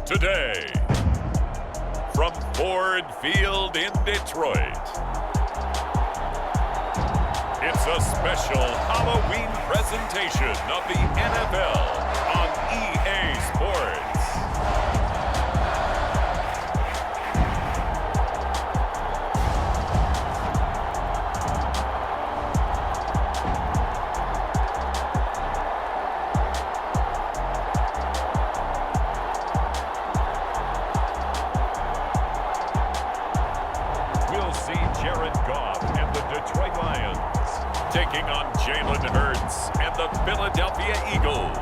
today. From Ford Field in Detroit, it's a special Halloween presentation of the NFL on EA Sports. Taking on Jalen Hurts and the Philadelphia Eagles.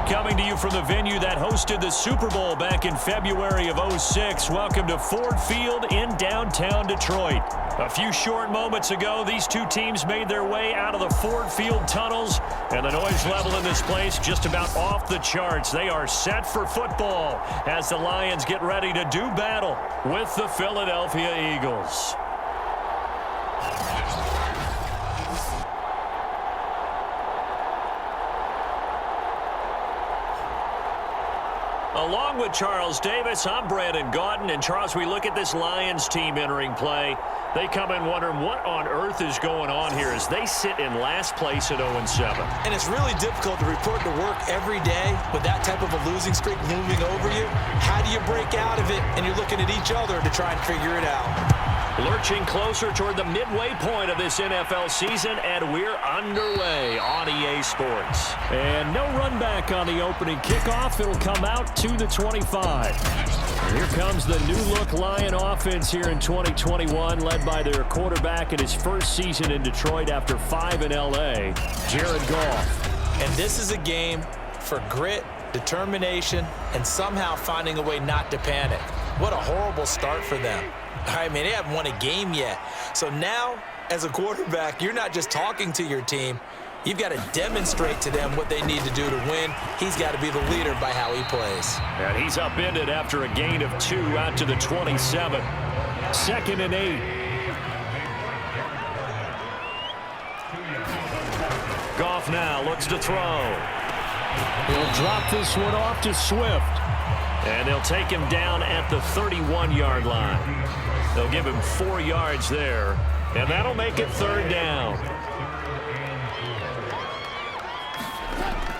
Coming to you from the venue that hosted the Super Bowl back in February of '06. Welcome to Ford Field in downtown Detroit. A few short moments ago, these two teams made their way out of the Ford Field tunnels, and the noise level in this place just about off the charts. They are set for football as the Lions get ready to do battle with the Philadelphia Eagles. Along with Charles Davis, I'm Brandon Gaudin. And Charles, we look at this Lions team entering play. They come in wondering what on earth is going on here as they sit in last place at 0-7. And it's really difficult to report to work every day with that type of a losing streak looming over you. How do you break out of it? And you're looking at each other to try and figure it out. Lurching closer toward the midway point of this NFL season, and we're underway on EA Sports. And no run back on the opening kickoff. It'll come out to the 25. And here comes the new-look Lion offense here in 2021, led by their quarterback in his first season in Detroit after 5 in L.A., Jared Goff. And this is a game for grit, determination, and somehow finding a way not to panic. What a horrible start for them. I mean, they haven't won a game yet. So now, as a quarterback, you're not just talking to your team. You've got to demonstrate to them what they need to do to win. He's got to be the leader by how he plays. And he's upended after a gain of 2 out to the 27. 2nd and 8. Goff now looks to throw. He'll drop this one off to Swift. And they'll take him down at the 31-yard line. They'll give him 4 yards there, and that'll make it 3rd down.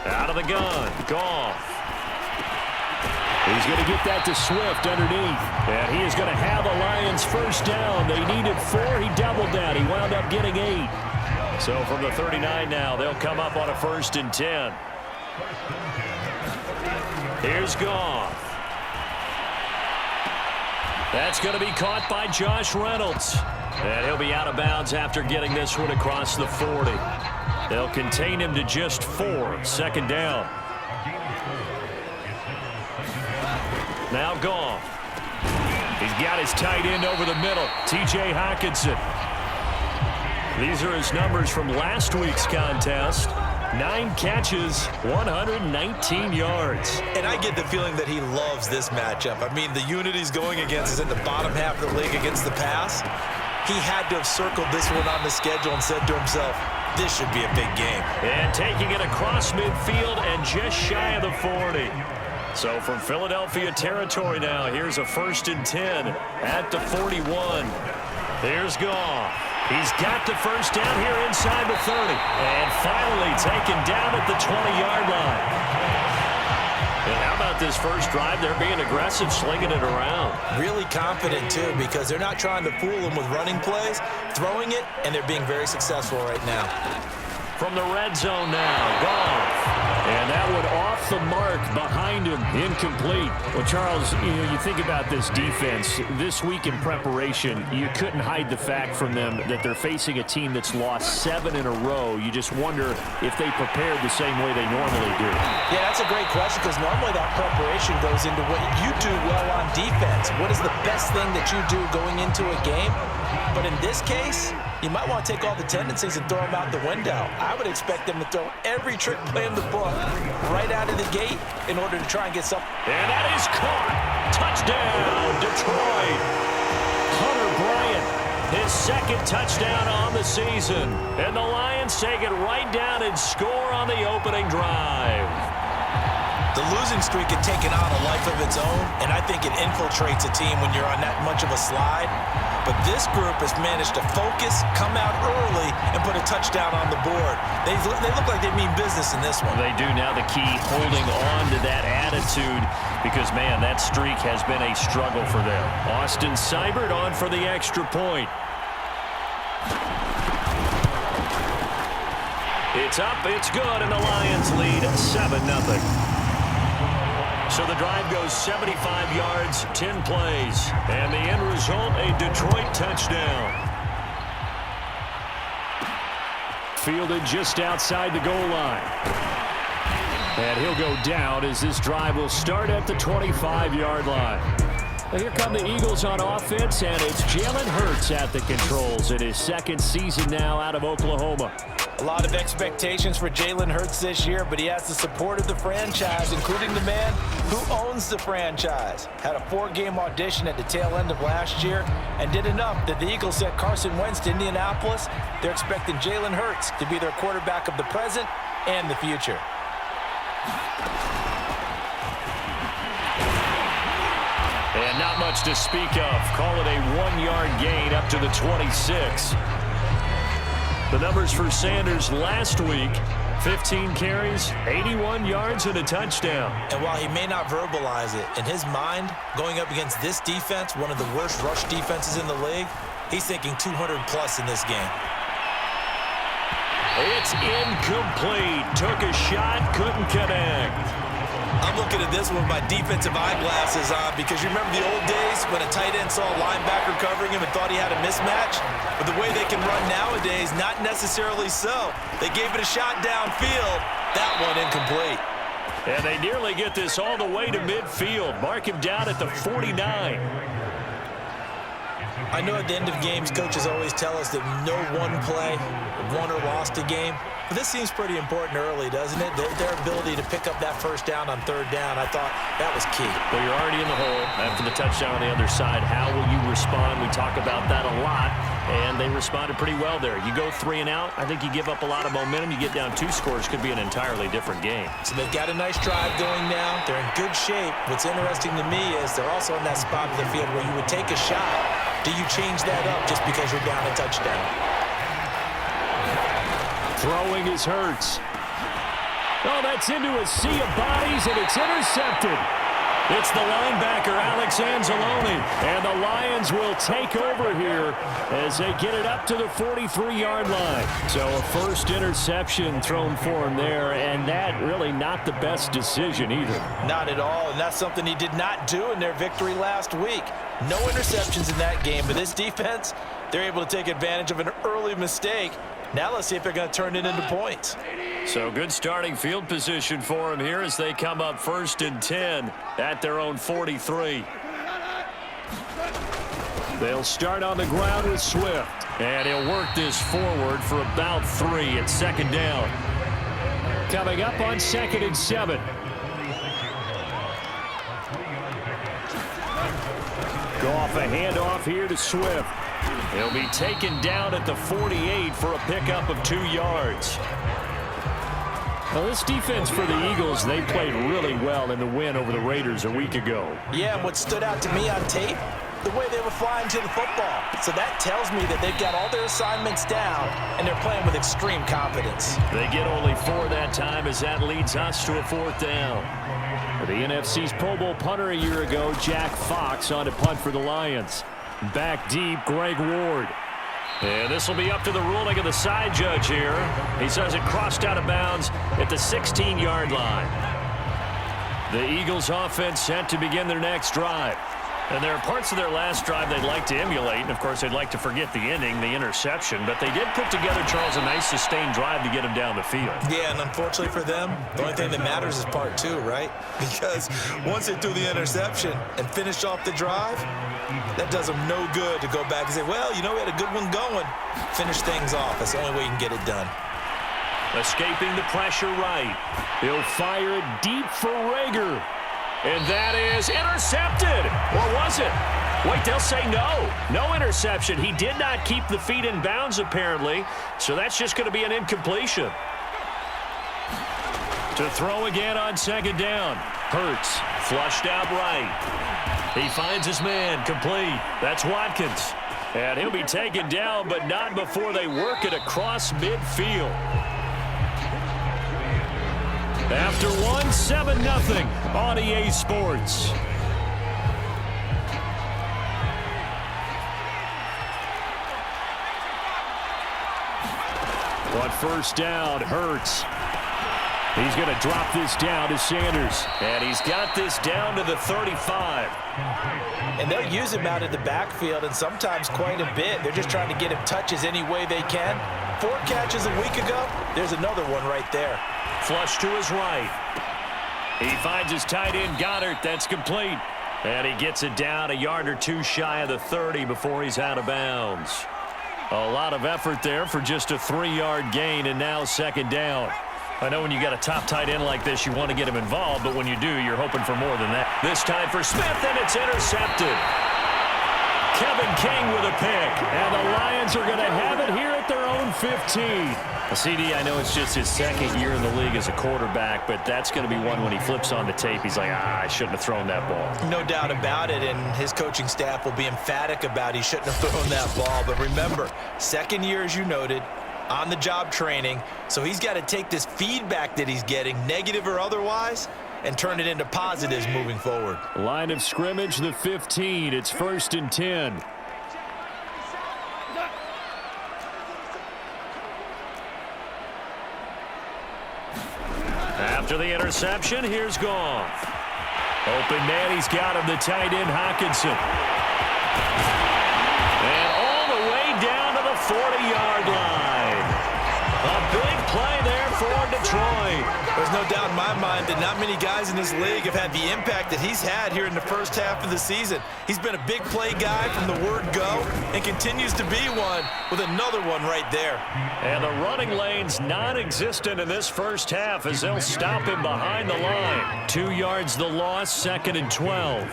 Out of the gun, Goff. He's going to get that to Swift underneath, and he is going to have a Lions first down. They needed 4. He doubled that. He wound up getting 8. So from the 39 now, they'll come up on a 1st and 10. Here's Goff. That's going to be caught by Josh Reynolds. And he'll be out of bounds after getting this one across the 40. They'll contain him to just 4. 2nd down. Now Goff. He's got his tight end over the middle, T.J. Hockenson. These are his numbers from last week's contest. 9 catches, 119 yards. And I get the feeling that he loves this matchup. I mean, the unit he's going against is in the bottom half of the league against the pass. He had to have circled this one on the schedule and said to himself, this should be a big game. And taking it across midfield and just shy of the 40. So from Philadelphia territory now, here's a 1st and 10 at the 41. Here's Goff. He's got the first down here inside the 30. And finally taken down at the 20-yard line. And how about this first drive? They're being aggressive, slinging it around. Really confident, too, because they're not trying to fool them with running plays, throwing it, and they're being very successful right now. From the red zone now, Goff. And that one off the mark behind him, incomplete. Well, Charles, you think about this defense. This week in preparation, you couldn't hide the fact from them that they're facing a team that's lost 7 in a row. You just wonder if they prepared the same way they normally do. Yeah, that's a great question because normally that preparation goes into what you do well on defense. What is the best thing that you do going into a game? But in this case, you might want to take all the tendencies and throw them out the window. I would expect them to throw every trick play in the book right out of the gate in order to try and get something. And that is caught. Touchdown, Detroit. Hunter Bryant, his 2nd touchdown on the season. And the Lions take it right down and score on the opening drive. The losing streak had taken on a life of its own, and I think it infiltrates a team when you're on that much of a slide. But this group has managed to focus, come out early, and put a touchdown on the board. They look like they mean business in this one. They do. Now the key, holding on to that attitude, because, man, that streak has been a struggle for them. Austin Seibert on for the extra point. It's up, it's good, and the Lions lead 7-0. So the drive goes 75 yards, 10 plays, and the end result, a Detroit touchdown. Fielded just outside the goal line. And he'll go down as this drive will start at the 25-yard line. Well, here come the Eagles on offense, and it's Jalen Hurts at the controls in his second season now out of Oklahoma. A lot of expectations for Jalen Hurts this year, but he has the support of the franchise, including the man who owns the franchise. Had a 4-game audition at the tail end of last year and did enough that the Eagles sent Carson Wentz to Indianapolis. They're expecting Jalen Hurts to be their quarterback of the present and the future. And not much to speak of. Call it a 1-yard gain up to the 26. The numbers for Sanders last week, 15 carries, 81 yards, and a touchdown. And while he may not verbalize it, in his mind, going up against this defense, one of the worst rush defenses in the league, he's thinking 200-plus in this game. It's incomplete. Took a shot, couldn't connect. I'm looking at this one with my defensive eyeglasses on because you remember the old days when a tight end saw a linebacker covering him and thought he had a mismatch? But the way they can run nowadays, not necessarily so. They gave it a shot downfield. That one incomplete. And they nearly get this all the way to midfield. Mark him down at the 49. I know at the end of games, coaches always tell us that no one play won or lost a game. But this seems pretty important early, doesn't it? Their ability to pick up that first down on third down, I thought that was key. Well, you're already in the hole after the touchdown on the other side. How will you respond? We talk about that a lot, and they responded pretty well there. You go 3 and out, I think you give up a lot of momentum. You get down 2 scores, could be an entirely different game. So they've got a nice drive going now. They're in good shape. What's interesting to me is they're also in that spot of the field where you would take a shot. Do you change that up just because you're down a touchdown? Throwing is Hurts. Oh, that's into a sea of bodies, and it's intercepted. It's the linebacker, Alex Anzalone, and the Lions will take over here as they get it up to the 43-yard line. So a first interception thrown for him there, and that really not the best decision either. Not at all, and that's something he did not do in their victory last week. No interceptions in that game, but this defense, they're able to take advantage of an early mistake. Now let's see if they're going to turn it into points. So good starting field position for him here as they come up 1st and 10 at their own 43. They'll start on the ground with Swift, and he'll work this forward for about 3 at 2nd down. Coming up on 2nd and 7. Go off a handoff here to Swift. He'll be taken down at the 48 for a pickup of 2 yards. Well, this defense for the Eagles, they played really well in the win over the Raiders a week ago. Yeah, and what stood out to me on tape, the way they were flying to the football. So that tells me that they've got all their assignments down, and they're playing with extreme confidence. They get only 4 that time as that leads us to a 4th down. The NFC's Pro Bowl punter a year ago, Jack Fox, on to punt for the Lions. Back deep, Greg Ward. And this will be up to the ruling of the side judge here. He says it crossed out of bounds at the 16-yard line. The Eagles offense set to begin their next drive. And there are parts of their last drive they'd like to emulate. And, of course, they'd like to forget the ending, the interception. But they did put together, Charles, a nice sustained drive to get them down the field. Yeah, and unfortunately for them, the only thing that matters is part 2, right? Because once they threw the interception and finished off the drive, that does them no good to go back and say, well, you know, we had a good one going. Finish things off. That's the only way you can get it done. Escaping the pressure right. He'll fire it deep for Rager. And that is intercepted. Or was it? Wait, they'll say no. No interception. He did not keep the feet in bounds, apparently. So that's just going to be an incompletion. To throw again on second down. Hurts, flushed out right. He finds his man, complete. That's Watkins. And he'll be taken down, but not before they work it across midfield. After one, 7-0 on EA Sports. On first down, Hurts. He's going to drop this down to Sanders. And he's got this down to the 35. And they'll use him out of the backfield, and sometimes quite a bit. They're just trying to get him touches any way they can. 4 catches a week ago. There's another one right there. Flush to his right. He finds his tight end, Goddard. That's complete. And he gets it down a yard or two shy of the 30 before he's out of bounds. A lot of effort there for just a 3-yard gain, and now second down. I know when you got a top tight end like this, you want to get him involved, but when you do, you're hoping for more than that. This time for Smith, and it's intercepted. Kevin King with a pick, and the Lions are going to have it here at their own 15. CD, I know it's just his second year in the league as a quarterback, but that's going to be one when he flips on the tape. He's like, I shouldn't have thrown that ball. No doubt about it, and his coaching staff will be emphatic about he shouldn't have thrown that ball. But remember, second year, as you noted, on-the-job training, so he's got to take this feedback that he's getting, negative or otherwise, and turn it into positives moving forward. Line of scrimmage, the 15. It's 1st and 10. After the interception, here's Goff. Open man, he's got him, the tight end, Hockenson. And all the way down to the 40-yard line. A big play there for Detroit. There's no doubt in my mind that not many guys in this league have had the impact that he's had here in the first half of the season. He's been a big play guy from the word go and continues to be one with another one right there. And the running lane's non-existent in this first half as they'll stop him behind the line. 2 yards the loss, 2nd and 12.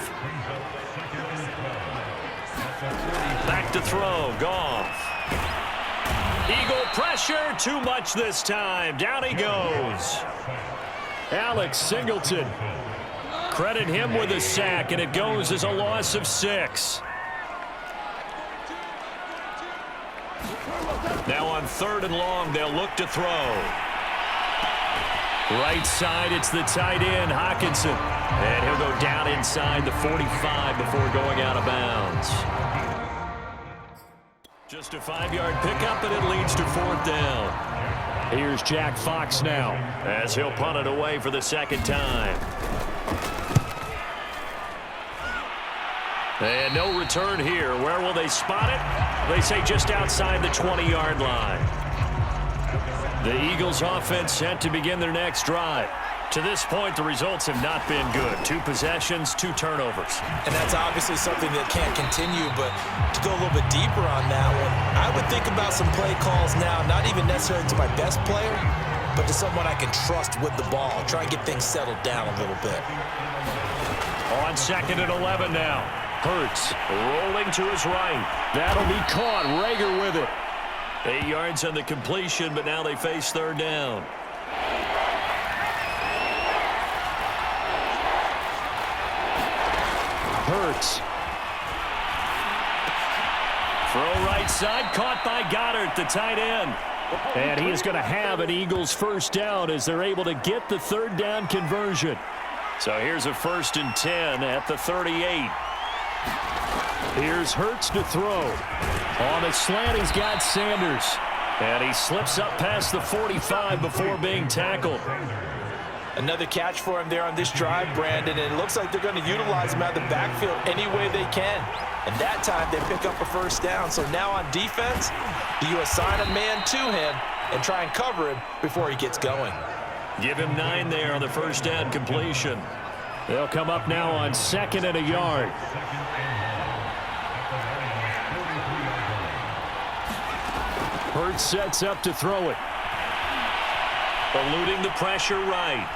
Back to throw, Goff. Eagle pressure, too much this time. Down he goes. Alex Singleton. Credit him with a sack, and it goes as a loss of 6. Now on 3rd and long, they'll look to throw. Right side, it's the tight end, Hockenson. And he'll go down inside the 45 before going out of bounds. Just a 5-yard pickup, and it leads to 4th down. Here's Jack Fox now, as he'll punt it away for the second time. And no return here. Where will they spot it? They say just outside the 20-yard line. The Eagles offense set to begin their next drive. To this point, the results have not been good. 2 possessions, 2 turnovers. And that's obviously something that can't continue, but to go a little bit deeper on that one, I would think about some play calls now, not even necessarily to my best player, but to someone I can trust with the ball. Try and get things settled down a little bit. On 2nd and 11 now. Hurts rolling to his right. That'll be caught. Rager with it. 8 yards on the completion, but now they face 3rd down. Hurts. Throw right side, caught by Goddard, the tight end. And he is going to have an Eagles first down as they're able to get the 3rd down conversion. So here's a 1st and 10 at the 38. Here's Hurts to throw. On a slant, he's got Sanders. And he slips up past the 45 before being tackled. Another catch for him there on this drive, Brandon, and it looks like they're going to utilize him out of the backfield any way they can. And that time they pick up a first down. So now on defense, you assign a man to him and try and cover him before he gets going. Give him 9 there on the first down completion. They'll come up now on 2nd and a yard. Hurts sets up to throw it. Eluding the pressure right.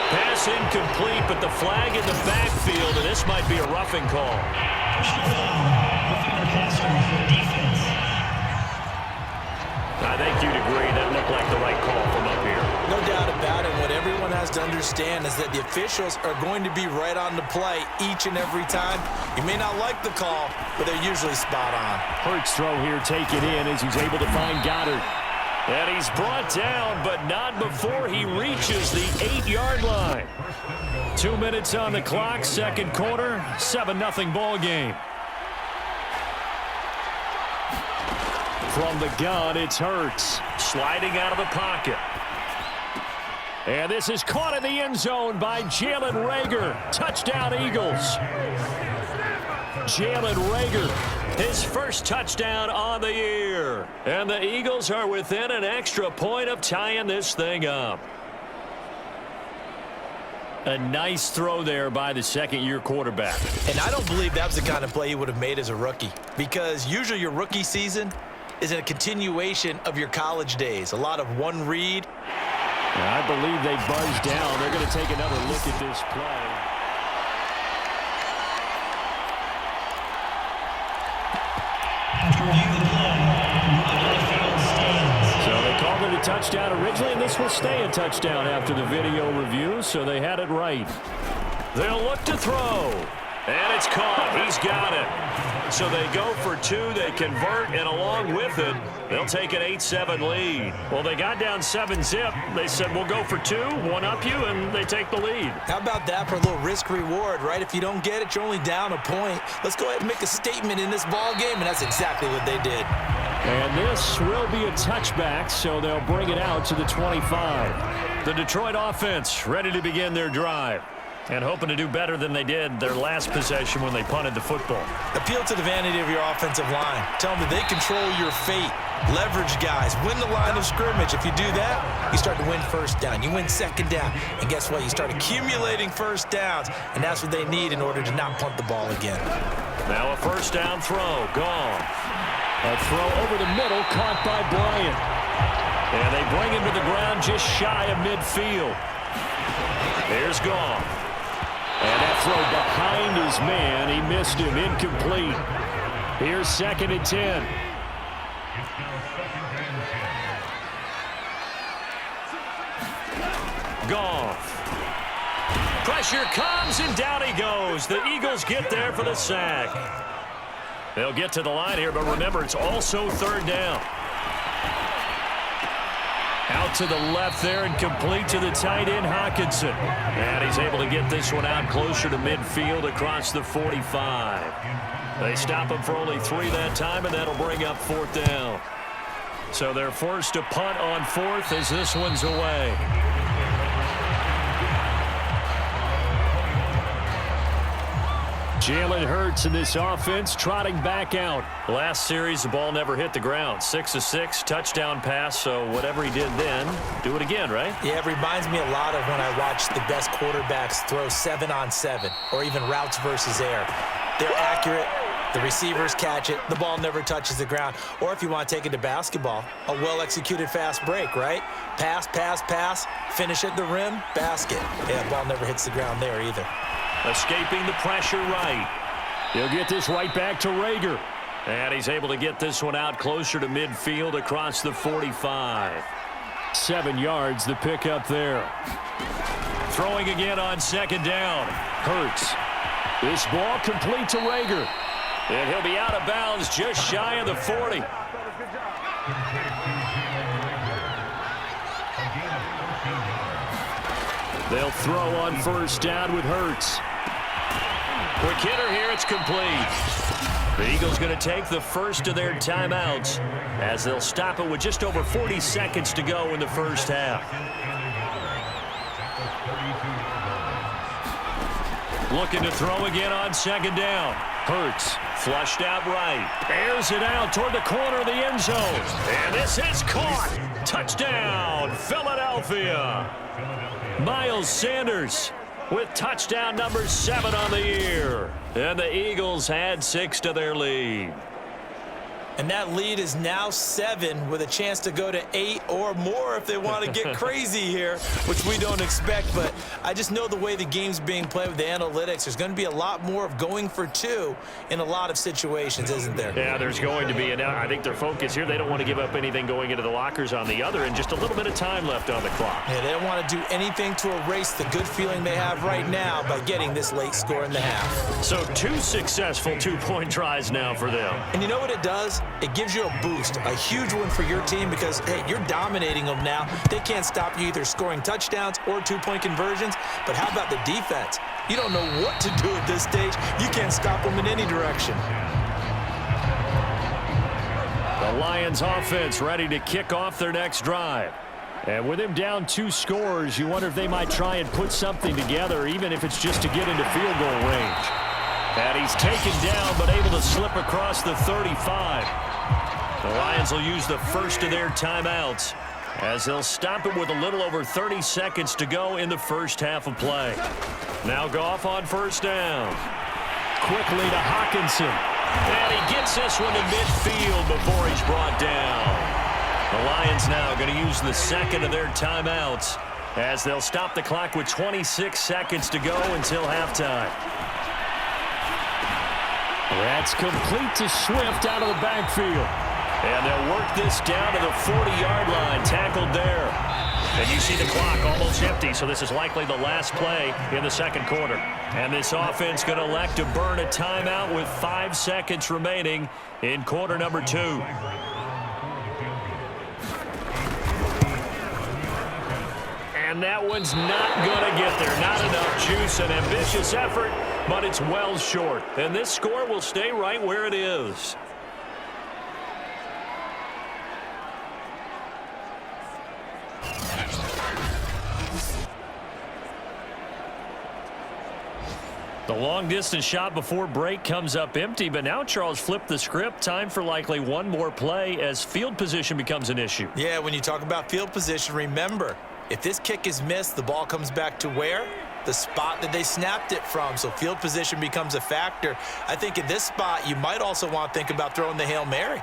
Pass incomplete, but the flag in the backfield, and this might be a roughing call. I think you'd agree that looked like the right call from up here. No doubt about it. What everyone has to understand is that the officials are going to be right on the play each and every time. You may not like the call, but they're usually spot on. Hurts throw here, take it in as he's able to find Goddard. And he's brought down, but not before he reaches the 8-yard line. 2 minutes on the clock, second quarter, 7-0 ball game. From the gun, it's Hurts, sliding out of the pocket. And this is caught in the end zone by Jalen Reagor. Touchdown, Eagles. Jalen Reagor, his first touchdown on the year. And the Eagles are within an extra point of tying this thing up. A nice throw there by the second-year quarterback. And I don't believe that was the kind of play he would have made as a rookie, because usually your rookie season is a continuation of your college days. A lot of one read. I believe they buzzed down. They're going to take another look at this play. So they called it a touchdown originally, and this will stay a touchdown after the video review, so they had it right. They'll look to throw. And it's caught. He's got it. So they go for two. They convert, and along with it, they'll take an 8-7 lead. Well, they got down 7-zip. They said, we'll go for two, one up you, and they take the lead. How about that for a little risk-reward, right? If you don't get it, you're only down a point. Let's go ahead and make a statement in this ball game, and that's exactly what they did. And this will be a touchback, so they'll bring it out to the 25. The Detroit offense ready to begin their drive, and hoping to do better than they did their last possession when they punted the football. Appeal to the vanity of your offensive line. Tell them that they control your fate. Leverage guys. Win the line of scrimmage. If you do that, you start to win first down. You win second down. And guess what? You start accumulating first downs. And that's what they need in order to not punt the ball again. Now a first down throw. Gone. A throw over the middle caught by Bryant. And they bring him to the ground just shy of midfield. Here's Goff. And that throw behind his man. He missed him. Incomplete. Here's 2nd and 10. Goff. Pressure comes, and down he goes. The Eagles get there for the sack. They'll get to the line here, but remember, it's also third down. Out to the left there and complete to the tight end, Hockenson. And he's able to get this one out closer to midfield across the 45. They stop him for only 3 that time, and that'll bring up 4th down. So they're forced to punt on 4th as this one's away. Jalen Hurts in this offense trotting back out. Last series, the ball never hit the ground. 6 of 6, touchdown pass, so whatever he did then, do it again, right? Yeah, it reminds me a lot of when I watch the best quarterbacks throw 7-on-7 or even routes versus air. They're accurate. The receivers catch it. The ball never touches the ground. Or if you want to take it to basketball, a well-executed fast break, right? Pass, pass, pass, finish at the rim, basket. Yeah, the ball never hits the ground there either. Escaping the pressure right. He'll get this right back to Reagor. And he's able to get this one out closer to midfield across the 45. 7 yards, the pickup there. Throwing again on 2nd down. Hurts. This ball complete to Reagor. And he'll be out of bounds just shy of the 40. They'll throw on 1st down with Hurts. Quick hitter here, it's complete. The Eagles going to take the first of their timeouts as they'll stop it with just over 40 seconds to go in the first half. Looking to throw again on 2nd down. Hurts flushed out right. Airs it out toward the corner of the end zone. And this is caught. Touchdown, Philadelphia. Miles Sanders with touchdown number 7 on the year. And the Eagles had 6 to their lead. And that lead is now 7 with a chance to go to 8 or more if they want to get crazy here, which we don't expect. But I just know the way the game's being played with the analytics, there's going to be a lot more of going for 2 in a lot of situations, isn't there? Yeah, there's going to be. And I think their focus here, they don't want to give up anything going into the lockers on the other, and just a little bit of time left on the clock. Yeah, they don't want to do anything to erase the good feeling they have right now by getting this late score in the half. So 2 successful 2-point tries now for them. And you know what it does? It gives you a boost, a huge one for your team because, hey, you're dominating them now. They can't stop you either scoring touchdowns or 2-point conversions. But how about the defense? You don't know what to do at this stage. You can't stop them in any direction. The Lions offense ready to kick off their next drive. And with him down 2 scores, you wonder if they might try and put something together, even if it's just to get into field goal range. And he's taken down, but able to slip across the 35. The Lions will use the first of their timeouts as they'll stop it with a little over 30 seconds to go in the first half of play. Now Goff on first down. Quickly to Hawkinson. And he gets this one to midfield before he's brought down. The Lions now going to use the second of their timeouts as they'll stop the clock with 26 seconds to go until halftime. That's complete to Swift out of the backfield. And they'll work this down to the 40-yard line, tackled there. And you see the clock almost empty, so this is likely the last play in the second quarter. And this offense going to elect to burn a timeout with 5 seconds remaining in quarter number 2. And that one's not going to get there. Not enough juice. An ambitious effort, but it's well short. And this score will stay right where it is. The long-distance shot before break comes up empty, but now Charles flipped the script. Time for likely one more play as field position becomes an issue. Yeah, when you talk about field position, remember, if this kick is missed, the ball comes back to where? The spot that they snapped it from. So field position becomes a factor. I think in this spot, you might also want to think about throwing the Hail Mary.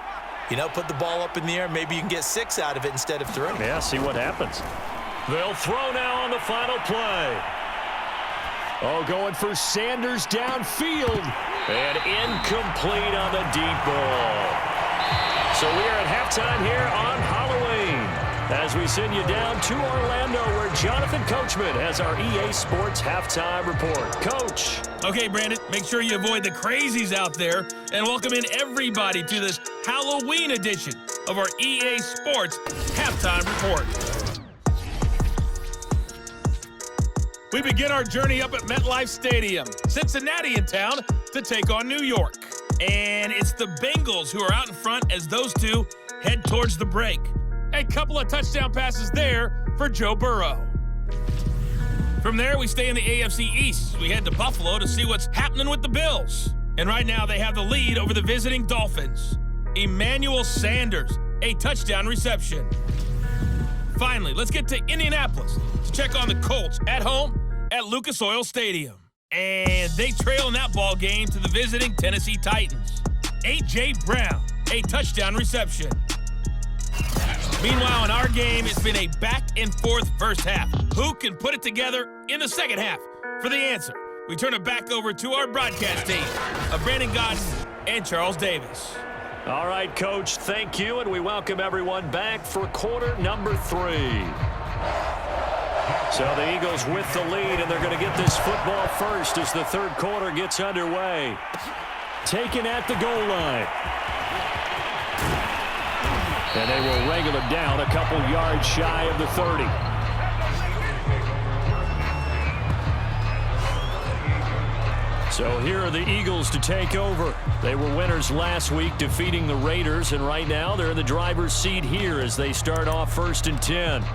You know, put the ball up in the air. Maybe you can get 6 out of it instead of 3. Yeah, see what happens. They'll throw now on the final play. Oh, going for Sanders downfield. And incomplete on the deep ball. So we are at halftime here on Halloween as we send you down to Orlando where Jonathan Coachman has our EA Sports halftime report. Coach. Okay, Brandon, make sure you avoid the crazies out there and welcome in everybody to this Halloween edition of our EA Sports halftime report. We begin our journey up at MetLife Stadium, Cincinnati in town to take on New York. And it's the Bengals who are out in front as those two head towards the break. A couple of touchdown passes there for Joe Burrow. From there, we stay in the AFC East. We head to Buffalo to see what's happening with the Bills. And right now, they have the lead over the visiting Dolphins. Emmanuel Sanders, a touchdown reception. Finally, let's get to Indianapolis to check on the Colts at home at Lucas Oil Stadium. And they trail in that ball game to the visiting Tennessee Titans. A.J. Brown, a touchdown reception. Meanwhile, in our game, it's been a back-and-forth first half. Who can put it together in the second half? For the answer, we turn it back over to our broadcast team of Brandon Godson and Charles Davis. All right, Coach, thank you, and we welcome everyone back for quarter number 3. So the Eagles with the lead, and they're going to get this football first as the third quarter gets underway. Taken at the goal line. And they will wrangle it down a couple yards shy of the 30. So here are the Eagles to take over. They were winners last week, defeating the Raiders, and right now they're in the driver's seat here as they start off 1st and 10.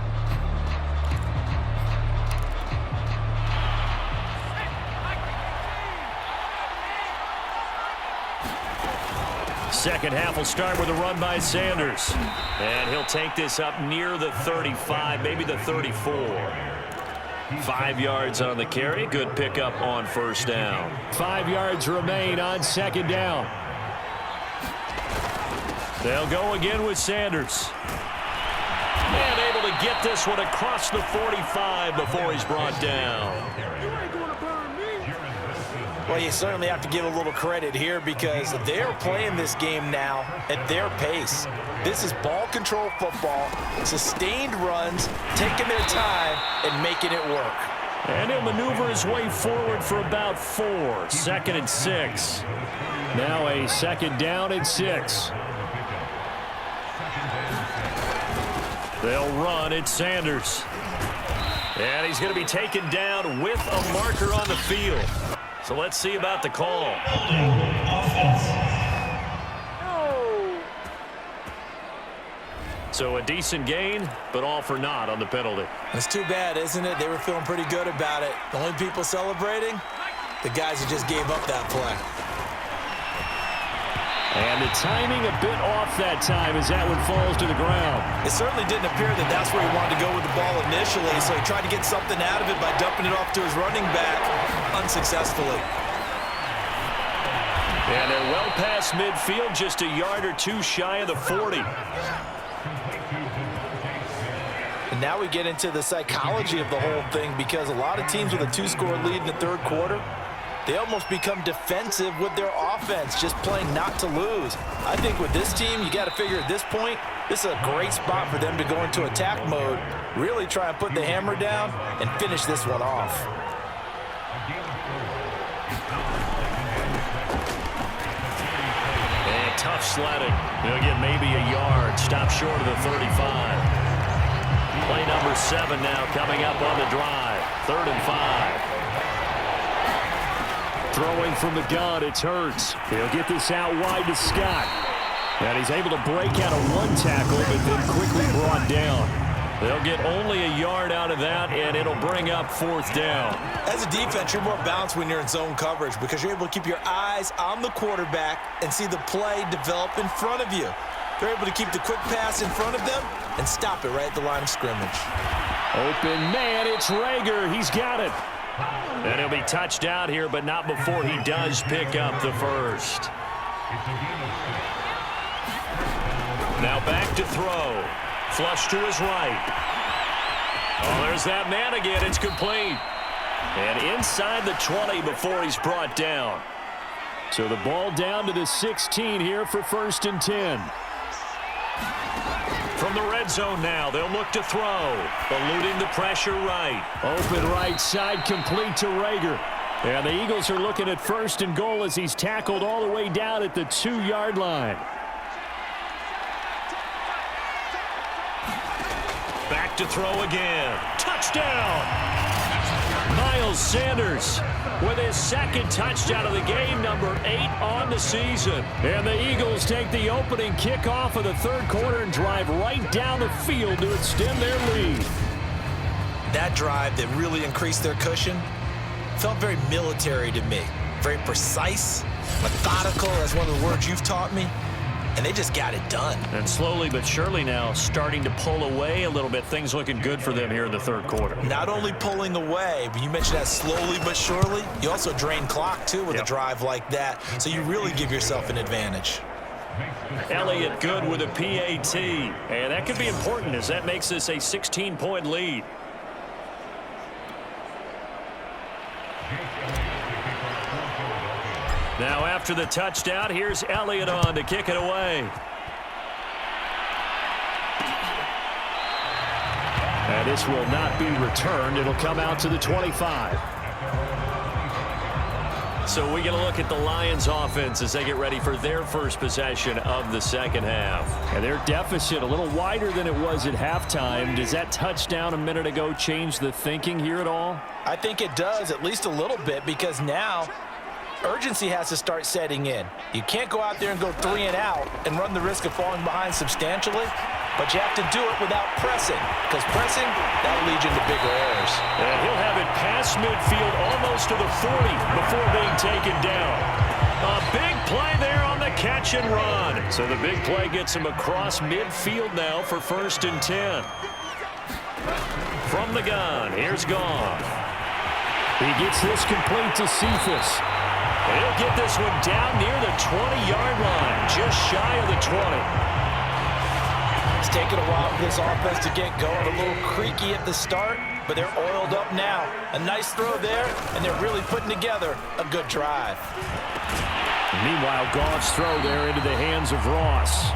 Second half will start with a run by Sanders. And he'll take this up near the 35, maybe the 34. 5 yards on the carry. Good pickup on first down. 5 yards remain on second down. They'll go again with Sanders. And able to get this one across the 45 before he's brought down. Well, you certainly have to give a little credit here because they're playing this game now at their pace. This is ball control football, sustained runs, taking their time and making it work. And he'll maneuver his way forward for about 4. 2nd and 6. Now a 2nd down and 6. They'll run it, Sanders. And he's going to be taken down with a marker on the field. So let's see about the call. So a decent gain, but all for naught on the penalty. It's too bad, isn't it? They were feeling pretty good about it. The only people celebrating, the guys who just gave up that play. And the timing a bit off that time as that one falls to the ground. It certainly didn't appear that that's where he wanted to go with the ball initially, so he tried to get something out of it by dumping it off to his running back unsuccessfully. And they're well past midfield, just a yard or 2 shy of the 40. And now we get into the psychology of the whole thing because a lot of teams with a 2-score lead in the 3rd quarter, they almost become defensive with their offense, just playing not to lose. I think with this team, you got to figure at this point, this is a great spot for them to go into attack mode, really try and put the hammer down and finish this one off. And tough sledding. They'll get maybe a yard, stop short of the 35. Play number 7 now coming up on the drive. 3rd and 5. Throwing from the gun, it's Hurts. He'll get this out wide to Scott. And he's able to break out of 1 tackle, but then quickly brought down. They'll get only a yard out of that, and it'll bring up 4th down. As a defense, you're more balanced when you're in zone coverage because you're able to keep your eyes on the quarterback and see the play develop in front of you. They're able to keep the quick pass in front of them and stop it right at the line of scrimmage. Open man, it's Rager. He's got it. And he'll be touched out here, but not before he does pick up the first. Now back to throw. Flush to his right. Oh, there's that man again. It's complete. And inside the 20 before he's brought down. So the ball down to the 16 here for 1st and 10. From the red zone now, they'll look to throw. Eluding the pressure right. Open right side, complete to Rager. And the Eagles are looking at 1st and goal as he's tackled all the way down at the 2-yard line. Back to throw again. Touchdown! Miles Sanders with his 2nd touchdown of the game, number 8 on the season. And the Eagles take the opening kickoff of the 3rd quarter and drive right down the field to extend their lead. That drive that really increased their cushion felt very military to me. Very precise, methodical, that's one of the words you've taught me. And they just got it done. And slowly but surely now starting to pull away a little bit. Things looking good for them here in the 3rd quarter. Not only pulling away, but you mentioned that slowly but surely. You also drain clock, too, with a drive like that. So you really give yourself an advantage. Elliott good with a PAT. And that could be important as that makes this a 16-point lead. Now after the touchdown, here's Elliott on to kick it away. And this will not be returned. It'll come out to the 25. So we get a look at the Lions offense as they get ready for their first possession of the 2nd half. And their deficit a little wider than it was at halftime. Does that touchdown a minute ago change the thinking here at all? I think it does, at least a little bit, because now urgency has to start setting in. You can't go out there and go 3 and out and run the risk of falling behind substantially, but you have to do it without pressing, because pressing, that'll lead you into bigger errors. And he'll have it past midfield almost to the 40 before being taken down. A big play there on the catch and run. So the big play gets him across midfield now for 1st and 10. From the gun, here's Goff. He gets this complete to Cephas. He'll get this one down near the 20-yard line, just shy of the 20. It's taken a while for this offense to get going. A little creaky at the start, but they're oiled up now. A nice throw there, and they're really putting together a good drive. Meanwhile, Goff's throw there into the hands of Ross.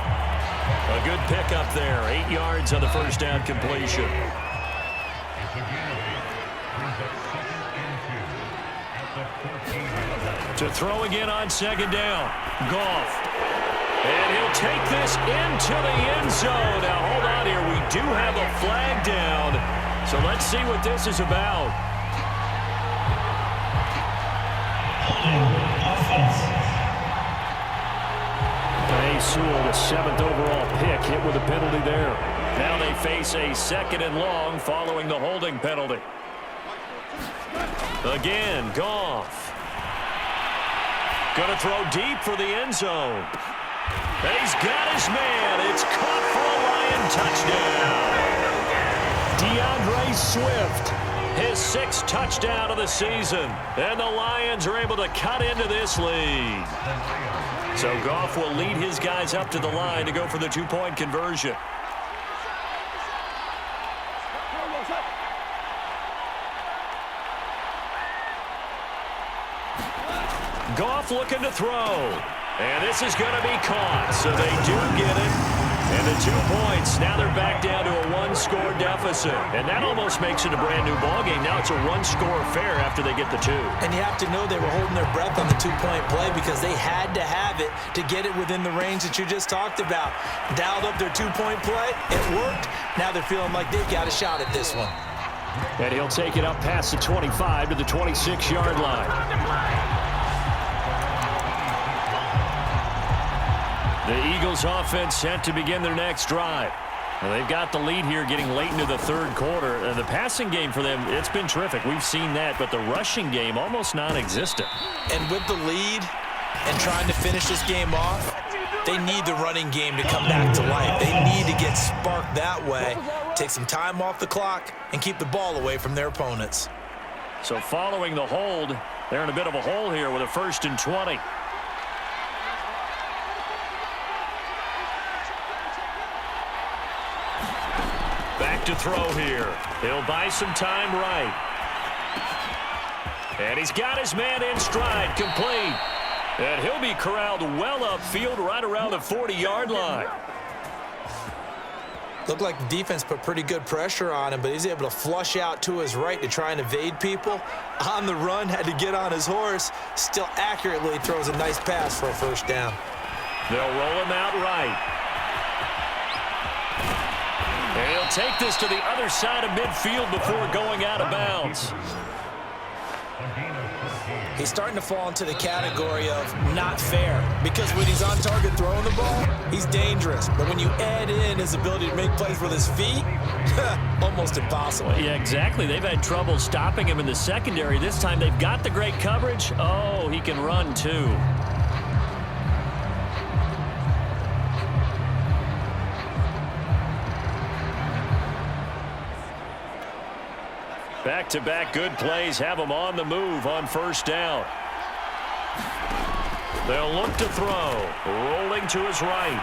A good pickup there, 8 yards on the first down completion. To throw again on second down, Goff. And he'll take this into the end zone. Now, hold on here. We do have a flag down. So let's see what this is about. Sewell, the 7th overall pick, hit with a penalty there. Now they face a 2nd and long following the holding penalty. Again, Goff. Going to throw deep for the end zone. And he's got his man. It's caught for a Lion touchdown. DeAndre Swift, his 6th touchdown of the season. And the Lions are able to cut into this lead. So Goff will lead his guys up to the line to go for the 2-point conversion. Goff looking to throw. And this is going to be caught. So they do get it. And the 2 points. Now they're back down to a 1-score deficit. And that almost makes it a brand new ballgame. Now it's a 1-score affair after they get the 2. And you have to know they were holding their breath on the 2-point play because they had to have it to get it within the range that you just talked about. Dialed up their 2-point play. It worked. Now they're feeling like they've got a shot at this one. And he'll take it up past the 25 to the 26-yard line. The Eagles offense set to begin their next drive. Well, they've got the lead here getting late into the 3rd quarter. The passing game for them, it's been terrific. We've seen that, but the rushing game almost non-existent. And with the lead and trying to finish this game off, they need the running game to come back to life. They need to get sparked that way, take some time off the clock, and keep the ball away from their opponents. So following the hold, they're in a bit of a hole here with a 1st and 20. To throw here. He'll buy some time right. And he's got his man in stride, complete. And he'll be corralled well upfield right around the 40-yard line. Looked like the defense put pretty good pressure on him, but he's able to flush out to his right to try and evade people. On the run, had to get on his horse. Still accurately throws a nice pass for a 1st down. They'll roll him out right. And he'll take this to the other side of midfield before going out of bounds. He's starting to fall into the category of not fair because when he's on target throwing the ball, he's dangerous. But when you add in his ability to make plays with his feet, almost impossible. Yeah, exactly. They've had trouble stopping him in the secondary. This time they've got the great coverage. Oh, he can run too. Back-to-back good plays have them on the move on 1st down. They'll look to throw. Rolling to his right.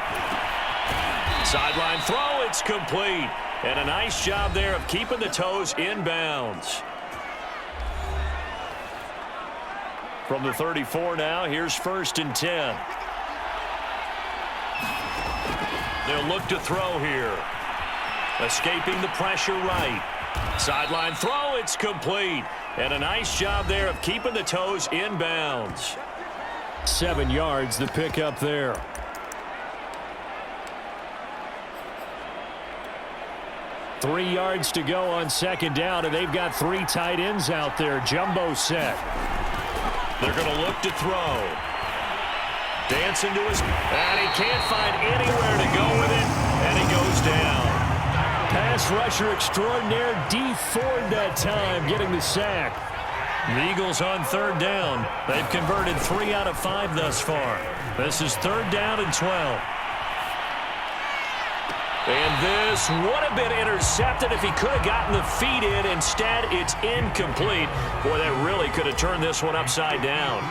Sideline throw, it's complete. And a nice job there of keeping the toes in bounds. From the 34 now, here's 1st and 10. They'll look to throw here. Escaping the pressure right. Sideline throw, it's complete. And a nice job there of keeping the toes in bounds. 7 yards, the pickup there. Three yards to go on 2nd down, and they've got 3 tight ends out there. Jumbo set. They're going to look to throw. Dancing to his... And he can't find anywhere to go with it, and he goes down. Pass rusher extraordinaire, D Ford that time, getting the sack. The Eagles on 3rd down. They've converted 3 out of 5 thus far. This is 3rd down and 12. And this would have been intercepted if he could have gotten the feet in. Instead, it's incomplete. Boy, that really could have turned this one upside down.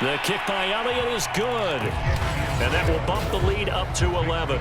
The kick by Elliott is good. And that will bump the lead up to 11.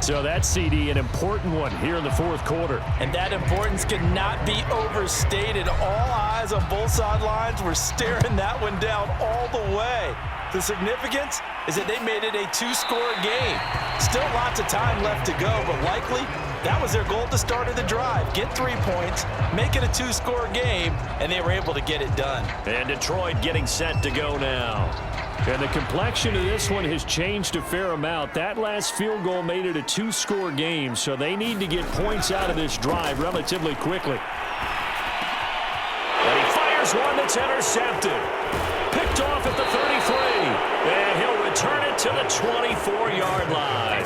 So that CD, an important one here in the fourth quarter. And that importance cannot be overstated. All eyes on both sidelines were staring that one down all the way. The significance is that they made it a two-score game. Still lots of time left to go, but likely that was their goal at the start of the drive. Get 3 points, make it a two-score game, and they were able to get it done. And Detroit getting set to go now. And the complexion of this one has changed a fair amount. That last field goal made it a two-score game, so they need to get points out of this drive relatively quickly. And he fires one that's intercepted. Picked off at the 33. And he'll return it to the 24-yard line.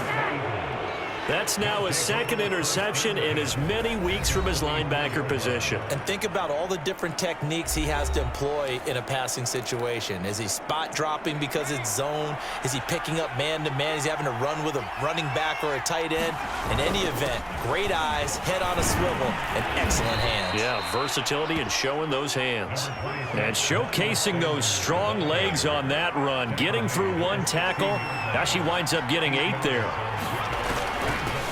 That's now his second interception in as many weeks from his linebacker position. And think about all the different techniques he has to employ in a passing situation. Is he spot dropping because it's zone? Is he picking up man-to-man? Is he having to run with a running back or a tight end? In any event, great eyes, head on a swivel, and excellent hands. Yeah, versatility and showing those hands. And showcasing those strong legs on that run. Getting through one tackle. Actually winds up getting 8 there.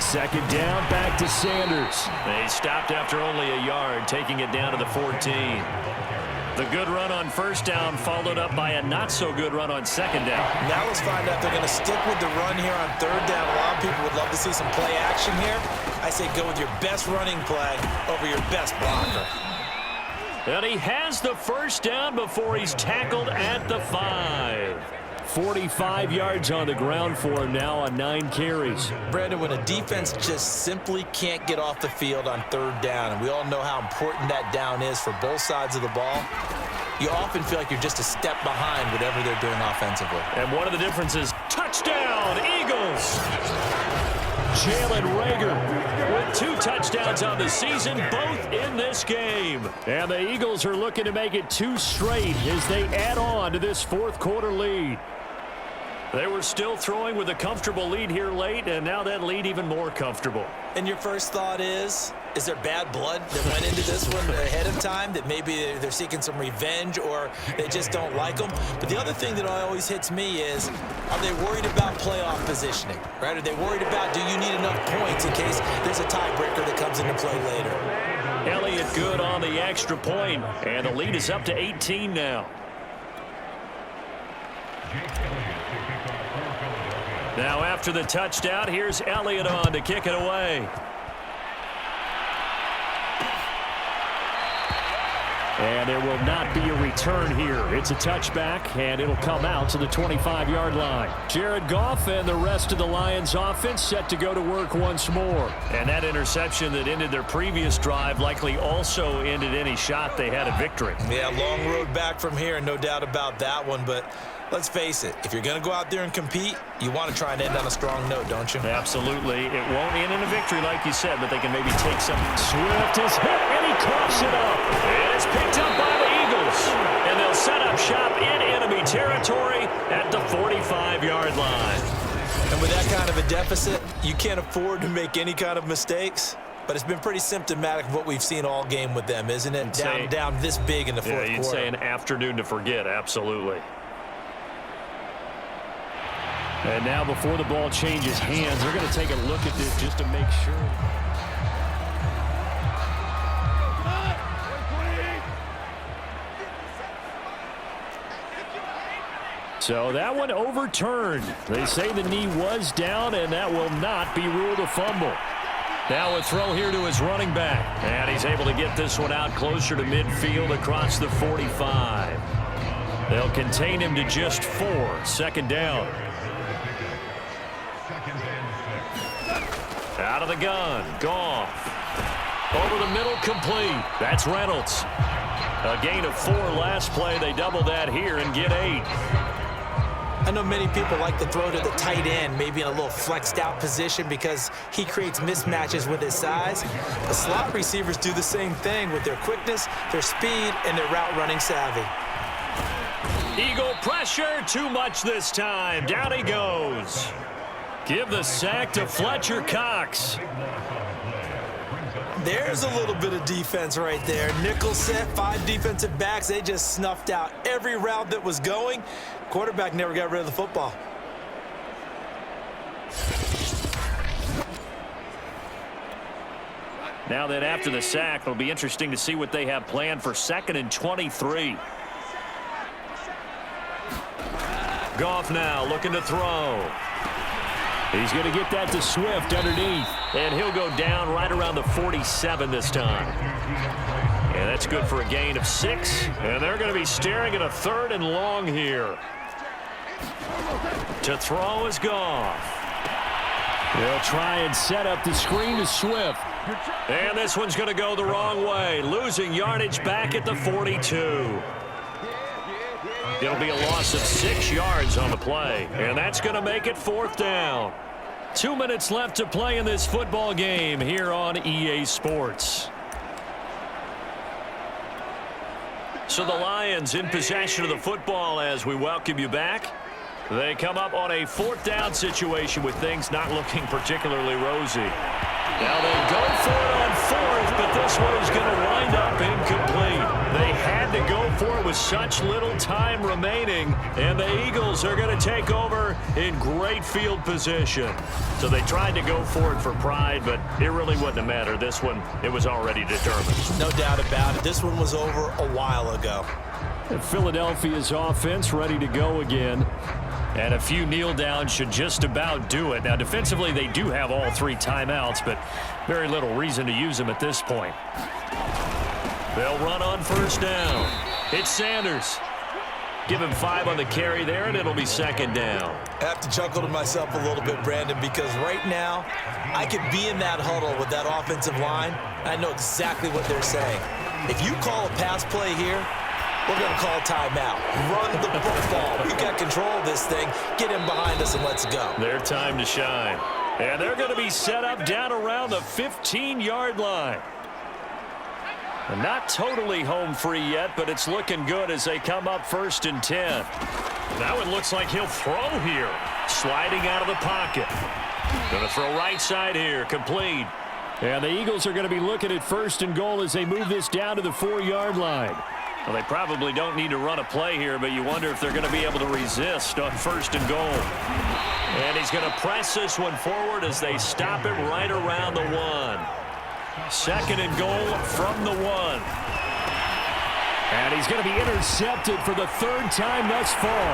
Second down, back to Sanders. They stopped after only a yard, taking it down to the 14. The good run on first down followed up by a not-so-good run on second down. Now let's find out if they're going to stick with the run here on third down. A lot of people would love to see some play action here. I say go with your best running play over your best blocker. And he has the first down before he's tackled at the 5. 45 yards on the ground for him now on 9 carries. Brandon, when a defense just simply can't get off the field on third down, and we all know how important that down is for both sides of the ball, you often feel like you're just a step behind whatever they're doing offensively. And one of the differences, touchdown, Eagles! Jalen Reagor with 2 touchdowns on the season, both in this game. And the Eagles are looking to make it 2 straight as they add on to this fourth quarter lead. They were still throwing with a comfortable lead here late, and now that lead even more comfortable. And your first thought is there bad blood that went into this one ahead of time, that maybe they're seeking some revenge or they just don't like them? But the other thing that always hits me is, are they worried about playoff positioning? Right? Are they worried about, do you need enough points in case there's a tiebreaker that comes into play later? Elliott good on the extra point, and the lead is up to 18 now. Now after the touchdown, here's Elliott on to kick it away. And there will not be a return here. It's a touchback, and it'll come out to the 25-yard line. Jared Goff and the rest of the Lions offense set to go to work once more. And that interception that ended their previous drive likely also ended any shot they had at victory. Yeah, long road back from here, no doubt about that one, but let's face it, if you're going to go out there and compete, you want to try and end on a strong note, don't you? Absolutely. It won't end in a victory like you said, but they can maybe take some. Swift is hit, and he coughs it up. And it's picked up by the Eagles. And they'll set up shop in enemy territory at the 45-yard line. And with that kind of a deficit, you can't afford to make any kind of mistakes. But it's been pretty symptomatic of what we've seen all game with them, isn't it? Down this big in the fourth quarter. Yeah, you'd say an afternoon to forget, absolutely. And now before the ball changes hands, they're going to take a look at this just to make sure. So that one overturned. They say the knee was down, and that will not be ruled a fumble. Now a throw here to his running back. And he's able to get this one out closer to midfield across the 45. They'll contain him to just 4. Second down. Out of the gun. Goff. Over the middle, complete. That's Reynolds. A gain of 4 last play. They double that here and get 8. I know many people like to throw to the tight end, maybe in a little flexed out position because he creates mismatches with his size. The slot receivers do the same thing with their quickness, their speed, and their route running savvy. Eagle pressure, too much this time. Down he goes. Give the sack to Fletcher Cox. There's a little bit of defense right there. Nickel set, 5 defensive backs. They just snuffed out every route that was going. Quarterback never got rid of the football. Now then, after the sack, it'll be interesting to see what they have planned for 2nd and 23. Goff now looking to throw. He's going to get that to Swift underneath, and he'll go down right around the 47 this time. And that's good for a gain of 6, and they're going to be staring at a 3rd and long here. To throw is Goff. They'll try and set up the screen to Swift. And this one's going to go the wrong way, losing yardage back at the 42. It'll be a loss of 6 yards on the play, and that's going to make it 4th down. 2 minutes left to play in this football game here on EA Sports. So the Lions in possession of the football as we welcome you back. They come up on a 4th down situation with things not looking particularly rosy. Now they go for it on 4th, but this one is going to wind up incomplete. They had to go for it with such little time remaining, and the Eagles are going to take over in great field position. So they tried to go for it for pride, but it really wouldn't have mattered. This one, it was already determined. No doubt about it. This one was over a while ago. And Philadelphia's offense ready to go again. And a few kneel downs should just about do it. Now, defensively, they do have all 3 timeouts, but very little reason to use them at this point. They'll run on 1st down. It's Sanders. Give him 5 on the carry there, and it'll be 2nd down. I have to chuckle to myself a little bit, Brandon, because right now I could be in that huddle with that offensive line. I know exactly what they're saying. If you call a pass play here, we're going to call timeout. Run the football. We got control of this thing. Get him behind us and let's go. Their time to shine. And they're going to be set up down around the 15-yard line. And not totally home free yet, but it's looking good as they come up 1st and 10. Now it looks like he'll throw here. Sliding out of the pocket. Going to throw right side here. Complete. And the Eagles are going to be looking at 1st and goal as they move this down to the 4-yard line. Well, they probably don't need to run a play here, but you wonder if they're going to be able to resist on 1st and goal. And he's going to press this one forward as they stop it right around the 1. 2nd and goal from the 1. And he's going to be intercepted for the 3rd time thus far.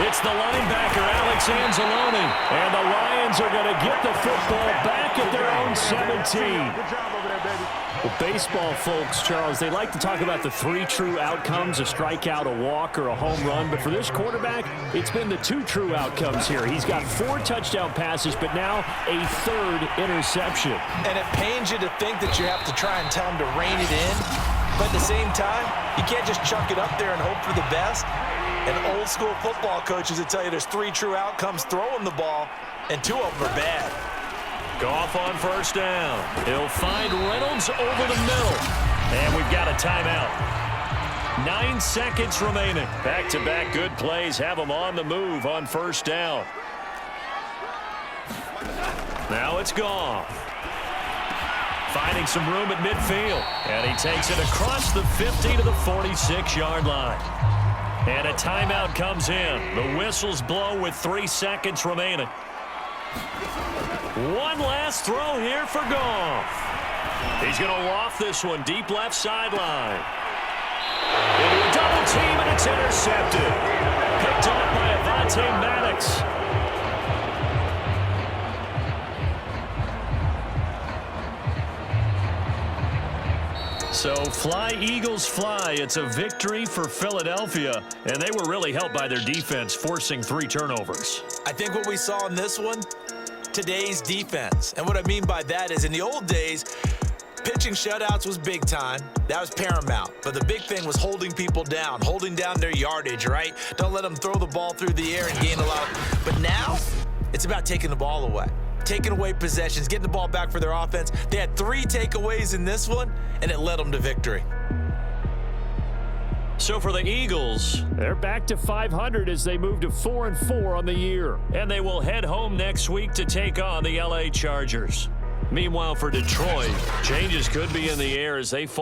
It's the linebacker, Alex Anzalone. And the Lions are going to get the football back at their own 17. Good job over there, baby. Well, baseball folks, Charles, they like to talk about the 3 true outcomes, a strikeout, a walk, or a home run. But for this quarterback, it's been the 2 true outcomes here. He's got 4 touchdown passes, but now a 3rd interception. And it pains you to think that you have to try and tell him to rein it in. But at the same time, you can't just chuck it up there and hope for the best. And old school football coaches will tell you there's 3 true outcomes throwing the ball, and 2 of them are bad. Goff on 1st down. He'll find Reynolds over the middle. And we've got a timeout. 9 seconds remaining. Back-to-back good plays have them on the move on 1st down. Now it's Goff. Finding some room at midfield. And he takes it across the 50 to the 46-yard line. And a timeout comes in. The whistles blow with 3 seconds remaining. One last throw here for Goff. He's going to loft this one deep left sideline. Into a double team, and it's intercepted. Picked off by Avonte Maddox. So fly, Eagles, fly. It's a victory for Philadelphia, and they were really helped by their defense, forcing 3 turnovers. I think what we saw in this one, today's defense. And what I mean by that is in the old days, pitching shutouts was big time. That was paramount. But the big thing was holding people down, holding down their yardage, right? Don't let them throw the ball through the air and gain a lot. But now, it's about taking the ball away. Taking away possessions, getting the ball back for their offense. They had 3 takeaways in this one, and it led them to victory. So for the Eagles, they're back to 500 as they move to 4-4 on the year. And they will head home next week to take on the LA Chargers. Meanwhile, for Detroit, changes could be in the air as they fall